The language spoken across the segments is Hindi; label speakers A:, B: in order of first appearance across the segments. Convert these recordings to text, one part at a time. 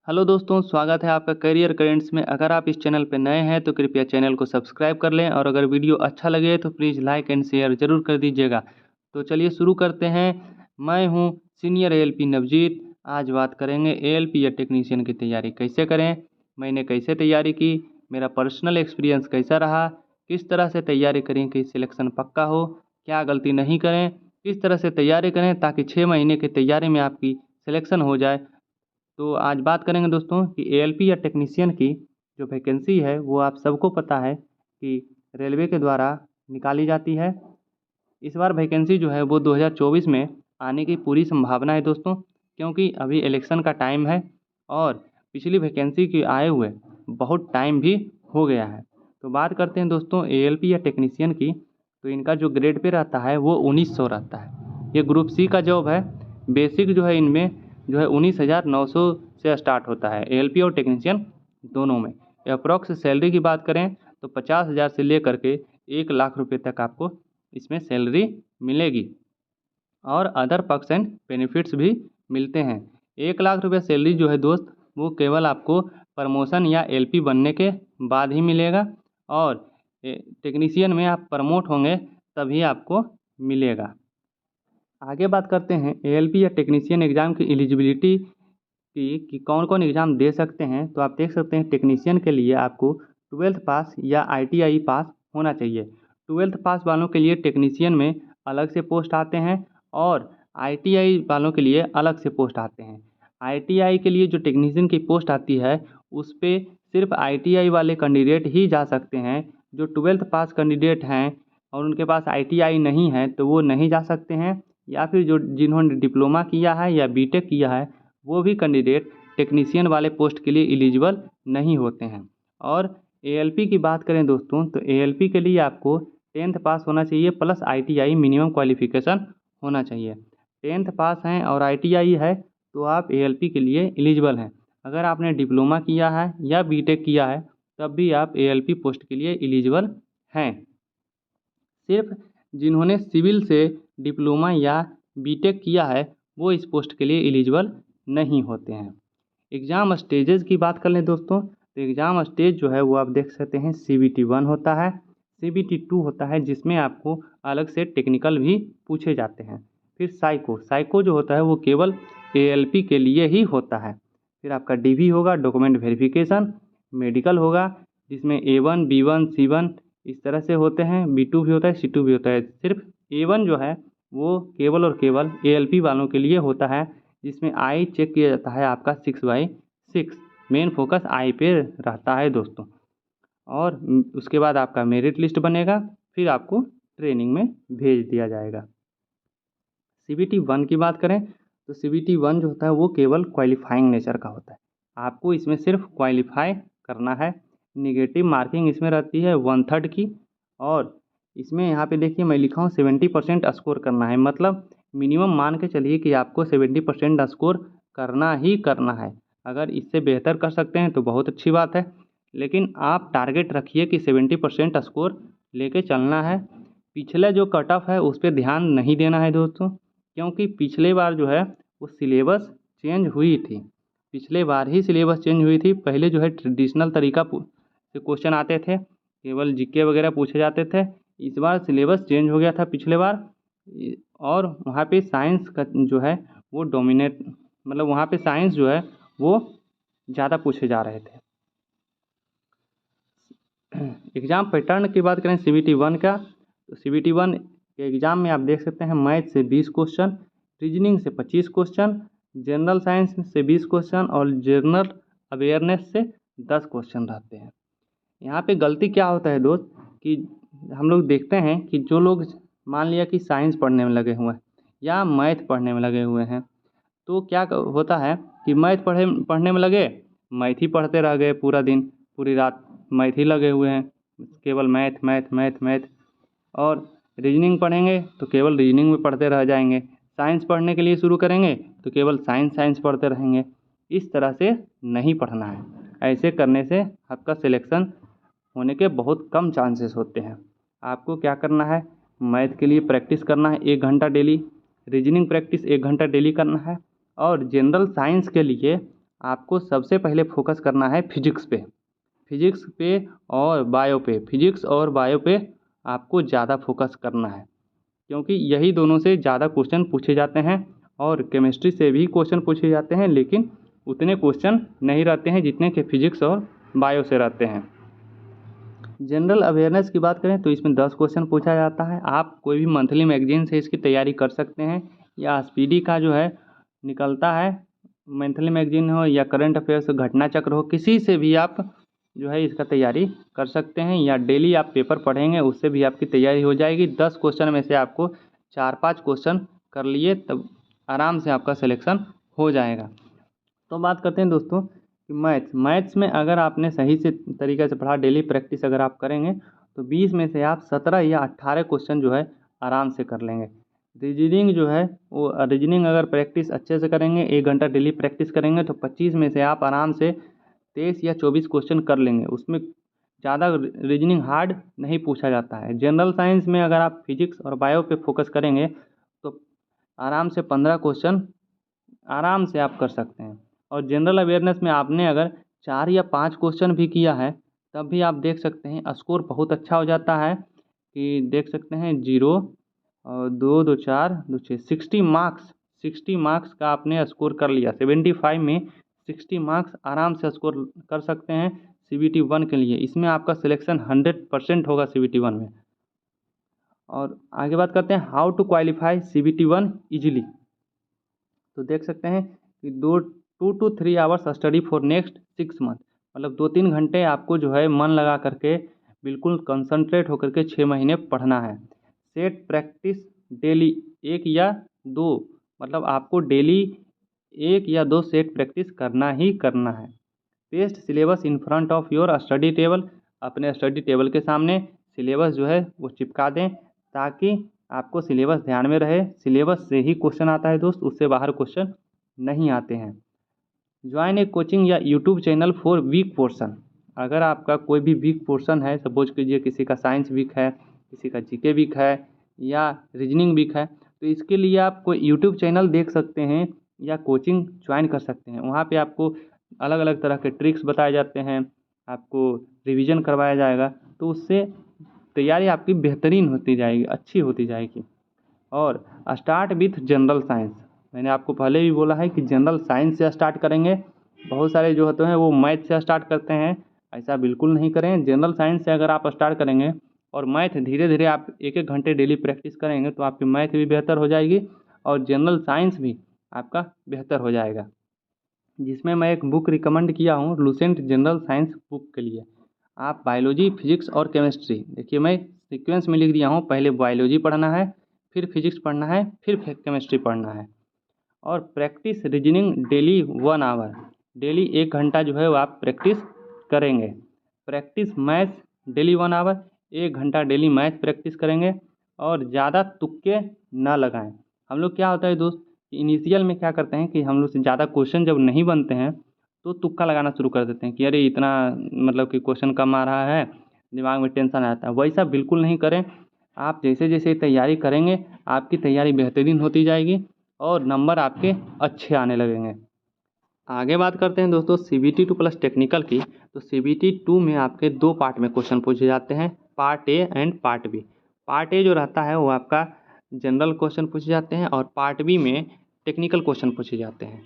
A: हेलो दोस्तों, स्वागत है आपका करियर करेंट्स में। अगर आप इस चैनल पर नए हैं तो कृपया चैनल को सब्सक्राइब कर लें और अगर वीडियो अच्छा लगे तो प्लीज़ लाइक एंड शेयर ज़रूर कर दीजिएगा। तो चलिए शुरू करते हैं। मैं हूं सीनियर एएलपी नवजीत। आज बात करेंगे एएलपी या टेक्नीशियन की तैयारी कैसे करें, मैंने कैसे तैयारी की, मेरा पर्सनल एक्सपीरियंस कैसा रहा, किस तरह से तैयारी करें कि सिलेक्शन पक्का हो, क्या गलती नहीं करें, किस तरह से तैयारी करें ताकि 6 महीने की तैयारी में आपकी सिलेक्शन हो जाए। तो आज बात करेंगे दोस्तों कि एएलपी या टेक्नीशियन की जो वैकेंसी है वो आप सबको पता है कि रेलवे के द्वारा निकाली जाती है। इस बार वैकेंसी जो है वो 2024 में आने की पूरी संभावना है दोस्तों, क्योंकि अभी इलेक्शन का टाइम है और पिछली वैकेंसी के आए हुए बहुत टाइम भी हो गया है। तो बात करते हैं दोस्तों एएलपी या टेक्नीशियन की। तो इनका जो ग्रेड पे रहता है वो 1900 रहता है। ये ग्रुप सी का जॉब है। बेसिक जो है इनमें जो है 19,900 से स्टार्ट होता है, एएलपी और टेक्नीशियन दोनों में। अप्रॉक्स सैलरी की बात करें तो 50,000 से लेकर के 1 लाख रुपये तक आपको इसमें सैलरी मिलेगी और अदर पर्क्स एंड बेनिफिट्स भी मिलते हैं। 1 लाख रुपये सैलरी जो है दोस्त वो केवल आपको प्रमोशन या एलपी बनने के बाद ही मिलेगा और टेक्नीशियन में आप प्रमोट होंगे तभी आपको मिलेगा। आगे बात करते हैं एएलपी या टेक्नीशियन एग्ज़ाम की एलिजिबिलिटी की कि कौन कौन एग्ज़ाम दे सकते हैं। तो आप देख सकते हैं टेक्नीशियन के लिए आपको 12th पास या आईटीआई पास होना चाहिए। 12th पास वालों के लिए टेक्नीशियन में अलग से पोस्ट आते हैं और आईटीआई वालों के लिए अलग से पोस्ट आते हैं। आईटीआई के लिए जो टेक्नीशियन की पोस्ट आती है उस पर सिर्फ आईटीआई वाले कैंडिडेट ही जा सकते हैं। जो 12th पास कैंडिडेट हैं और उनके पास आईटीआई नहीं है तो वो नहीं जा सकते हैं, या फिर जो जिन्होंने डिप्लोमा किया है या बीटेक किया है वो भी कैंडिडेट टेक्नीशियन वाले पोस्ट के लिए एलिजिबल नहीं होते हैं। और एएलपी की बात करें दोस्तों तो एएलपी के लिए आपको 10th पास होना चाहिए प्लस आईटीआई मिनिमम क्वालिफिकेशन होना चाहिए। 10th पास हैं और आईटीआई है तो आप एएलपी के लिए एलिजिबल हैं। अगर आपने डिप्लोमा किया है या बीटेक किया है तब भी आप एएलपी पोस्ट के लिए एलिजिबल हैं। सिर्फ जिन्होंने सिविल से डिप्लोमा या बीटेक किया है वो इस पोस्ट के लिए एलिजिबल नहीं होते हैं। एग्ज़ाम स्टेजेस की बात कर लें दोस्तों तो एग्ज़ाम स्टेज जो है वो आप देख सकते हैं CBT 1 होता है, CBT 2 होता है जिसमें आपको अलग से टेक्निकल भी पूछे जाते हैं। फिर साइको जो होता है वो केवल एएलपी के लिए ही होता है। फिर आपका DV होगा, डॉक्यूमेंट वेरिफिकेशन, मेडिकल होगा जिसमें A1 B1 C1 इस तरह से होते हैं, B2 भी होता है, C2 भी होता है। सिर्फ A1 जो है वो केवल और केवल एएलपी वालों के लिए होता है जिसमें आई चेक किया जाता है आपका 6/6। मेन फोकस आई पे रहता है दोस्तों। और उसके बाद आपका मेरिट लिस्ट बनेगा, फिर आपको ट्रेनिंग में भेज दिया जाएगा। CBT 1 की बात करें तो CBT 1 जो होता है वो केवल क्वालिफाइंग नेचर का होता है। आपको इसमें सिर्फ क्वालिफाई करना है। निगेटिव मार्किंग इसमें रहती है 1/3 की और इसमें यहाँ पे देखिए मैं लिखा हूँ 70% स्कोर करना है, मतलब मिनिमम मान के चलिए कि आपको 70% स्कोर करना ही करना है। अगर इससे बेहतर कर सकते हैं तो बहुत अच्छी बात है, लेकिन आप टारगेट रखिए कि 70% स्कोर लेके चलना है। पिछले जो कट ऑफ है उस पर ध्यान नहीं देना है दोस्तों, क्योंकि पिछले बार जो है वो सिलेबस चेंज हुई थी। पिछले बार ही सिलेबस चेंज हुई थी। पहले जो है ट्रेडिशनल तरीका से क्वेश्चन आते थे, केवल जीके वगैरह पूछे जाते थे। इस बार सिलेबस चेंज हो गया था पिछले बार और वहाँ पे साइंस का जो है वो डोमिनेट, मतलब वहाँ पे साइंस जो है वो ज़्यादा पूछे जा रहे थे। एग्ज़ाम पैटर्न की बात करें CBT 1 का तो CBT 1 के एग्ज़ाम में आप देख सकते हैं मैथ से 20 क्वेश्चन, रीजनिंग से 25 क्वेश्चन, जनरल साइंस से 20 क्वेश्चन और जनरल अवेयरनेस से 10 क्वेश्चन रहते हैं। यहाँ पे गलती क्या होता है दोस्त कि हम लोग देखते हैं कि जो लोग मान लिया कि साइंस पढ़ने में लगे हुए हैं या मैथ पढ़ने में लगे हुए हैं तो क्या होता है कि मैथ पढ़ने में लगे, मैथ ही पढ़ते रह गए पूरा दिन पूरी रात, मैथ ही लगे हुए हैं, केवल मैथ मैथ मैथ मैथ। और रीजनिंग पढ़ेंगे तो केवल रीजनिंग में पढ़ते रह जाएंगे। साइंस पढ़ने के लिए शुरू करेंगे तो केवल साइंस साइंस पढ़ते रहेंगे। इस तरह से नहीं पढ़ना है। ऐसे करने से आपका सिलेक्शन होने के बहुत कम चांसेस होते हैं। आपको क्या करना है, मैथ के लिए प्रैक्टिस करना है 1 घंटा डेली, रीजनिंग प्रैक्टिस 1 घंटा डेली करना है और जनरल साइंस के लिए आपको सबसे पहले फोकस करना है फिजिक्स पे और बायो पे। फिजिक्स और बायो पे आपको ज़्यादा फोकस करना है, क्योंकि यही दोनों से ज़्यादा क्वेश्चन पूछे जाते हैं। और केमिस्ट्री से भी क्वेश्चन पूछे जाते हैं, लेकिन उतने क्वेश्चन नहीं रहते हैं जितने कि फिजिक्स और बायो से रहते हैं। जनरल अवेयरनेस की बात करें तो इसमें 10 क्वेश्चन पूछा जाता है। आप कोई भी मंथली मैगजीन से इसकी तैयारी कर सकते हैं, या एसपीडी का जो है निकलता है, मंथली मैगजीन हो या करंट अफेयर्स घटना चक्र हो, किसी से भी आप जो है इसका तैयारी कर सकते हैं, या डेली आप पेपर पढ़ेंगे उससे भी आपकी तैयारी हो जाएगी। 10 क्वेश्चन में से आपको 4-5 क्वेश्चन कर लिए तब आराम से आपका सिलेक्शन हो जाएगा। तो बात करते हैं दोस्तों कि मैथ्स में अगर आपने सही से तरीके से पढ़ा, डेली प्रैक्टिस अगर आप करेंगे तो 20 में से आप 17 या 18 क्वेश्चन जो है आराम से कर लेंगे। रीजनिंग जो है वो रीजनिंग अगर प्रैक्टिस अच्छे से करेंगे, 1 घंटा डेली प्रैक्टिस करेंगे तो 25 में से आप आराम से 23 या 24 क्वेश्चन कर लेंगे। उसमें ज़्यादा रीजनिंग हार्ड नहीं पूछा जाता है। जनरल साइंस में अगर आप फिजिक्स और बायो पे फोकस करेंगे तो आराम से 15 क्वेश्चन आराम से आप कर सकते हैं। और जनरल अवेयरनेस में आपने अगर 4 या 5 क्वेश्चन भी किया है तब भी आप देख सकते हैं स्कोर बहुत अच्छा हो जाता है, कि देख सकते हैं 0 और 2 2 4 2 6 60 मार्क्स का आपने स्कोर कर लिया। 75 में 60 मार्क्स आराम से स्कोर कर सकते हैं CBT 1 के लिए। इसमें आपका सिलेक्शन 100% होगा CBT 1 में। और आगे बात करते हैं how to qualify CBT 1 easily. तो देख सकते हैं कि 2 to 3 hours study for next 6 month, मतलब 2-3 घंटे आपको जो है मन लगा करके बिल्कुल कंसंट्रेट होकर के 6 महीने पढ़ना है। सेट प्रैक्टिस डेली 1 या 2, मतलब आपको डेली 1 या 2 सेट प्रैक्टिस करना ही करना है। Paste syllabus in front of your study table, अपने स्टडी टेबल के सामने सिलेबस जो है वो चिपका दें ताकि आपको सिलेबस ध्यान में रहे। सिलेबस से ही क्वेश्चन आता है दोस्त, उससे बाहर क्वेश्चन नहीं आते हैं। ज्वाइन ए कोचिंग या YouTube channel for weak portion. अगर आपका कोई भी वीक पोर्शन है, सपोज कीजिए किसी का साइंस वीक है, किसी का जीके वीक है या रीजनिंग वीक है, तो इसके लिए आप कोई यूट्यूब चैनल देख सकते हैं या कोचिंग ज्वाइन कर सकते हैं। वहाँ पे आपको अलग अलग तरह के ट्रिक्स बताए जाते हैं, आपको रिवीजन करवाया जाएगा, तो उससे तैयारी आपकी बेहतरीन होती जाएगी, अच्छी होती जाएगी। और स्टार्ट विथ जनरल साइंस, मैंने आपको पहले भी बोला है कि जनरल साइंस से स्टार्ट करेंगे। बहुत सारे जो होते हैं वो मैथ से स्टार्ट करते हैं, ऐसा बिल्कुल नहीं करें। जनरल साइंस से अगर आप स्टार्ट करेंगे और मैथ धीरे धीरे आप 1-1 घंटे डेली प्रैक्टिस करेंगे तो आपकी मैथ भी बेहतर हो जाएगी और जनरल साइंस भी आपका बेहतर हो जाएगा। जिसमें मैं एक बुक रिकमेंड किया हूँ लुसेंट जनरल साइंस बुक के लिए। आप बायोलॉजी, फिजिक्स और केमिस्ट्री, देखिए मैं सीक्वेंस में लिख दिया हूँ, पहले बायोलॉजी पढ़ना है, फिर फिजिक्स पढ़ना है, फिर केमिस्ट्री पढ़ना है। और practice reasoning daily 1 hour, daily 1 घंटा जो है वो आप प्रैक्टिस करेंगे। प्रैक्टिस मैथ्स डेली 1 आवर, 1 घंटा डेली मैथ प्रैक्टिस करेंगे। और ज़्यादा तुक्के ना लगाएं। हम लोग क्या होता है दोस्त, इनिशियल में क्या करते हैं कि हम लोग से ज़्यादा क्वेश्चन जब नहीं बनते हैं तो तुक्का लगाना शुरू कर देते हैं कि अरे इतना मतलब कि क्वेश्चन कम आ रहा है, दिमाग में टेंशन आता है। वैसा बिल्कुल नहीं करें। आप जैसे जैसे तैयारी करेंगे आपकी तैयारी बेहतरीन होती जाएगी और नंबर आपके अच्छे आने लगेंगे। आगे बात करते हैं दोस्तों CBT 2 प्लस टेक्निकल की। तो CBT 2 में आपके 2 पार्ट में क्वेश्चन पूछे जाते हैं, part A and part B. Part A जो रहता है वो आपका जनरल क्वेश्चन पूछे जाते हैं और पार्ट बी में टेक्निकल क्वेश्चन पूछे जाते हैं।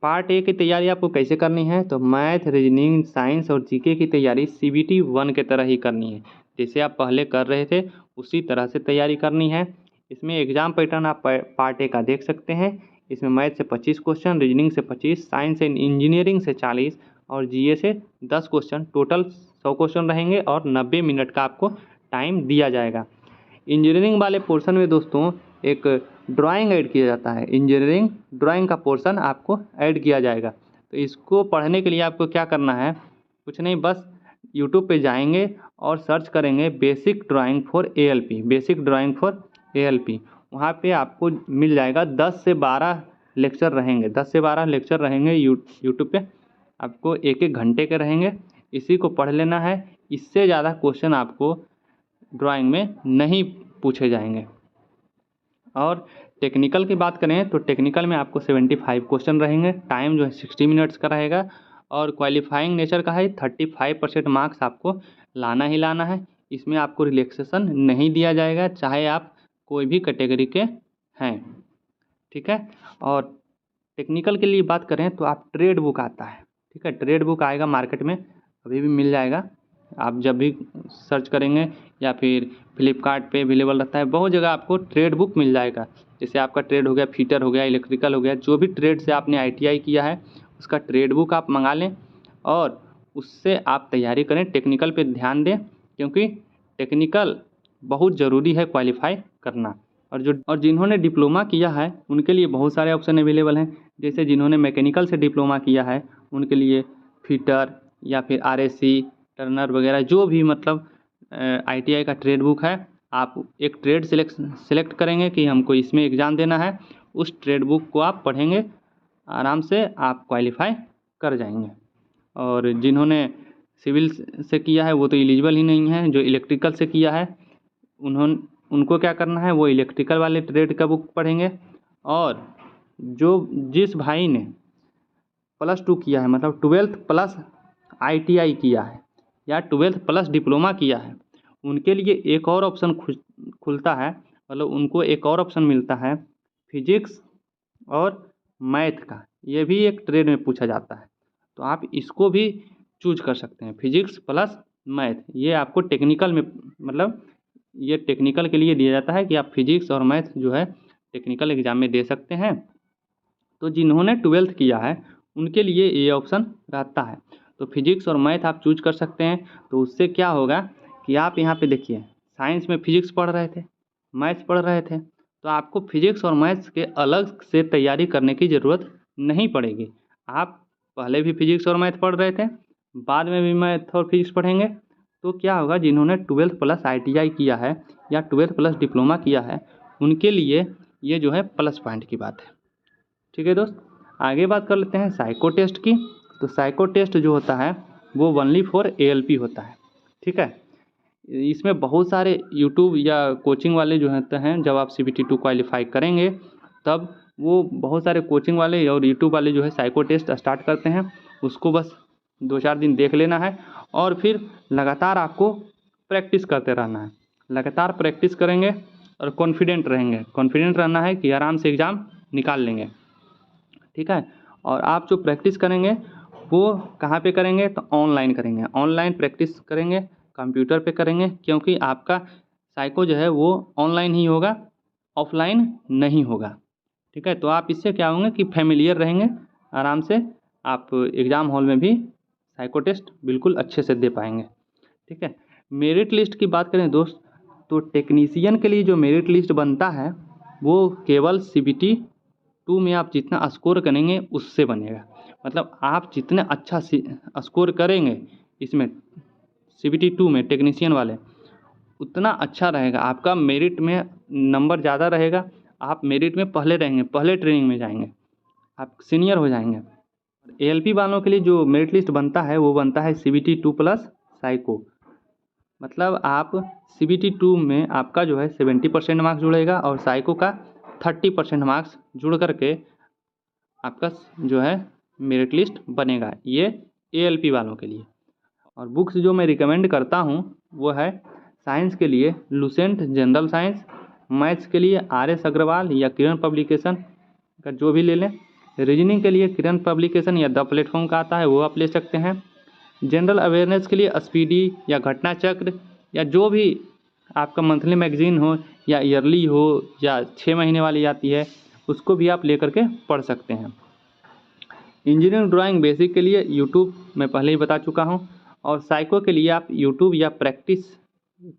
A: पार्ट ए की तैयारी आपको कैसे करनी है, तो मैथ, रीजनिंग, साइंस और जीके की तैयारी CBT 1 के तरह ही करनी है। जैसे आप पहले कर रहे थे उसी तरह से तैयारी करनी है। इसमें एग्जाम पैटर्न आप पार्ट ए का देख सकते हैं। इसमें मैथ से 25 क्वेश्चन, रीजनिंग से 25, साइंस एंड इंजीनियरिंग से 40 और जीए से 10 क्वेश्चन, टोटल 100 क्वेश्चन रहेंगे और 90 मिनट का आपको टाइम दिया जाएगा। इंजीनियरिंग वाले पोर्शन में दोस्तों एक ड्राइंग ऐड किया जाता है, इंजीनियरिंग ड्राइंग का पोर्शन आपको ऐड किया जाएगा। तो इसको पढ़ने के लिए आपको क्या करना है, कुछ नहीं, बस यूट्यूब पे जाएंगे और सर्च करेंगे basic drawing for ALP, basic drawing for ALP। वहाँ पे आपको मिल जाएगा 10 से 12 लेक्चर रहेंगे, 10 से 12 लेक्चर रहेंगे यूट्यूब पे, आपको 1-1 घंटे के रहेंगे। इसी को पढ़ लेना है, इससे ज़्यादा क्वेश्चन आपको ड्राइंग में नहीं पूछे जाएंगे। और टेक्निकल की बात करें तो टेक्निकल में आपको 75 क्वेश्चन रहेंगे, टाइम जो है 60 मिनट्स का रहेगा और क्वालिफाइंग नेचर का है। 35% मार्क्स आपको लाना ही लाना है। इसमें आपको रिलैक्सेशन नहीं दिया जाएगा, चाहे आप कोई भी कैटेगरी के हैं, ठीक है। और टेक्निकल के लिए बात करें तो आप ट्रेड बुक आता है, ठीक है, ट्रेड बुक आएगा मार्केट में, अभी भी मिल जाएगा, आप जब भी सर्च करेंगे या फिर फ्लिपकार्ट पे अवेलेबल रहता है, बहुत जगह आपको ट्रेड बुक मिल जाएगा। जैसे आपका ट्रेड हो गया, फिटर हो गया, इलेक्ट्रिकल हो गया, जो भी ट्रेड से आपने ITI किया है उसका ट्रेड बुक आप मंगा लें और उससे आप तैयारी करें। टेक्निकल पे ध्यान दें, क्योंकि टेक्निकल बहुत ज़रूरी है क्वालिफाई करना। और जिन्होंने डिप्लोमा किया है उनके लिए बहुत सारे ऑप्शन अवेलेबल हैं। जैसे जिन्होंने मैकेनिकल से डिप्लोमा किया है उनके लिए फिटर या फिर RSC टर्नर वगैरह, जो भी मतलब ITI का ट्रेड बुक है, आप एक ट्रेड सेलेक्ट करेंगे कि हमको इसमें एग्ज़ाम देना है, उस ट्रेड बुक को आप पढ़ेंगे, आराम से आप क्वालिफाई कर जाएंगे। और जिन्होंने सिविल से किया है वो तो एलिजिबल ही नहीं है। जो इलेक्ट्रिकल से किया है उनको क्या करना है, वो इलेक्ट्रिकल वाले ट्रेड का बुक पढ़ेंगे। और जिस भाई ने +2 किया है, मतलब 12th प्लस ITI किया है या 12th प्लस डिप्लोमा किया है, उनके लिए एक और ऑप्शन खुलता है, मतलब उनको एक और ऑप्शन मिलता है फिजिक्स और मैथ का। ये भी एक ट्रेड में पूछा जाता है, तो आप इसको भी चूज कर सकते हैं, फिजिक्स प्लस मैथ। ये आपको टेक्निकल में, मतलब ये टेक्निकल के लिए दिया जाता है कि आप फिजिक्स और मैथ जो है टेक्निकल एग्ज़ाम में दे सकते हैं। तो जिन्होंने 12th किया है उनके लिए ये ऑप्शन रहता है, तो फिजिक्स और मैथ आप चूज कर सकते हैं। तो उससे क्या होगा कि आप यहाँ पे देखिए, साइंस में फिजिक्स पढ़ रहे थे, मैथ्स पढ़ रहे थे, तो आपको फिजिक्स और मैथ्स के अलग से तैयारी करने की ज़रूरत नहीं पड़ेगी। आप पहले भी फिजिक्स और मैथ पढ़ रहे थे, बाद में भी मैथ और फिजिक्स पढ़ेंगे, तो क्या होगा, जिन्होंने 12th प्लस ITI किया है या 12th प्लस डिप्लोमा किया है उनके लिए ये जो है प्लस पॉइंट की बात है, ठीक है दोस्त। आगे बात कर लेते हैं साइको टेस्ट की। तो साइको टेस्ट जो होता है वो ओनली फॉर ALP होता है, ठीक है। इसमें बहुत सारे यूट्यूब या कोचिंग वाले जो होते हैं, जब आप CBT 2 क्वालिफाई करेंगे तब वो बहुत सारे कोचिंग वाले और यूट्यूब वाले जो है साइको टेस्ट स्टार्ट करते हैं। उसको बस 2-4 दिन देख लेना है और फिर लगातार आपको प्रैक्टिस करते रहना है। लगातार प्रैक्टिस करेंगे और कॉन्फिडेंट रहेंगे, कॉन्फिडेंट रहना है कि आराम से एग्ज़ाम निकाल लेंगे, ठीक है। और आप जो प्रैक्टिस करेंगे वो कहाँ पे करेंगे, तो ऑनलाइन करेंगे, ऑनलाइन प्रैक्टिस करेंगे, कंप्यूटर पे करेंगे, क्योंकि आपका साइको जो है वो ऑनलाइन ही होगा, ऑफलाइन नहीं होगा, ठीक है। तो आप इससे क्या होंगे कि फैमिलियर रहेंगे, आराम से आप एग्ज़ाम हॉल में भी साइको टेस्ट बिल्कुल अच्छे से दे पाएंगे, ठीक है। मेरिट लिस्ट की बात करें दोस्त, तो टेक्नीशियन के लिए जो मेरिट लिस्ट बनता है वो केवल CBT 2 में आप जितना स्कोर करेंगे उससे बनेगा। मतलब आप जितने अच्छा स्कोर करेंगे इसमें CBT 2 में टेक्नीशियन वाले, उतना अच्छा रहेगा, आपका मेरिट में नंबर ज़्यादा रहेगा, आप मेरिट में पहले रहेंगे, पहले ट्रेनिंग में जाएंगे, आप सीनियर हो जाएंगे। ALP वालों के लिए जो मेरिट लिस्ट बनता है वो बनता है CBT 2 प्लस साइको। मतलब आप CBT 2 में आपका जो है 70% मार्क्स जुड़ेगा और साइको का 30% मार्क्स जुड़ करके आपका जो है मेरिट लिस्ट बनेगा, ये ALP वालों के लिए। और बुक्स जो मैं रिकमेंड करता हूँ वो है साइंस के लिए लुसेंट जनरल साइंस, मैथ्स के लिए RS अग्रवाल या किरण पब्लिकेशन का जो भी ले लें, रीजनिंग के लिए किरण पब्लिकेशन या द प्लेटफॉर्म का आता है वो आप ले सकते हैं, जनरल अवेयरनेस के लिए स्पीडी या घटना चक्र या जो भी आपका मंथली मैगजीन हो या ईयरली हो या 6 महीने वाली आती है उसको भी आप ले करके पढ़ सकते हैं। इंजीनियरिंग ड्राइंग बेसिक के लिए यूट्यूब मैं पहले ही बता चुका हूँ, और साइको के लिए आप यूट्यूब या प्रैक्टिस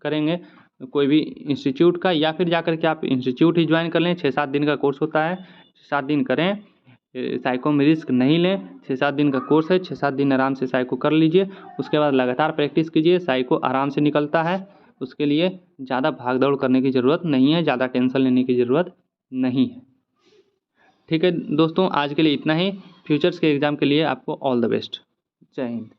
A: करेंगे कोई भी इंस्टीट्यूट का, या फिर जाकर के आप इंस्टीट्यूट ही ज्वाइन कर लें। 6-7 दिन का कोर्स होता है, 7 दिन करें, साइको में रिस्क नहीं लें। 6-7 दिन का कोर्स है, 6-7 दिन आराम से साइको कर लीजिए, उसके बाद लगातार प्रैक्टिस कीजिए, साइको आराम से निकलता है। उसके लिए ज़्यादा भाग दौड़ करने की ज़रूरत नहीं है, ज़्यादा टेंशन लेने की ज़रूरत नहीं है, ठीक है दोस्तों। आज के लिए इतना ही। फ्यूचर्स के एग्ज़ाम के लिए आपको ऑल द बेस्ट। जय हिंद।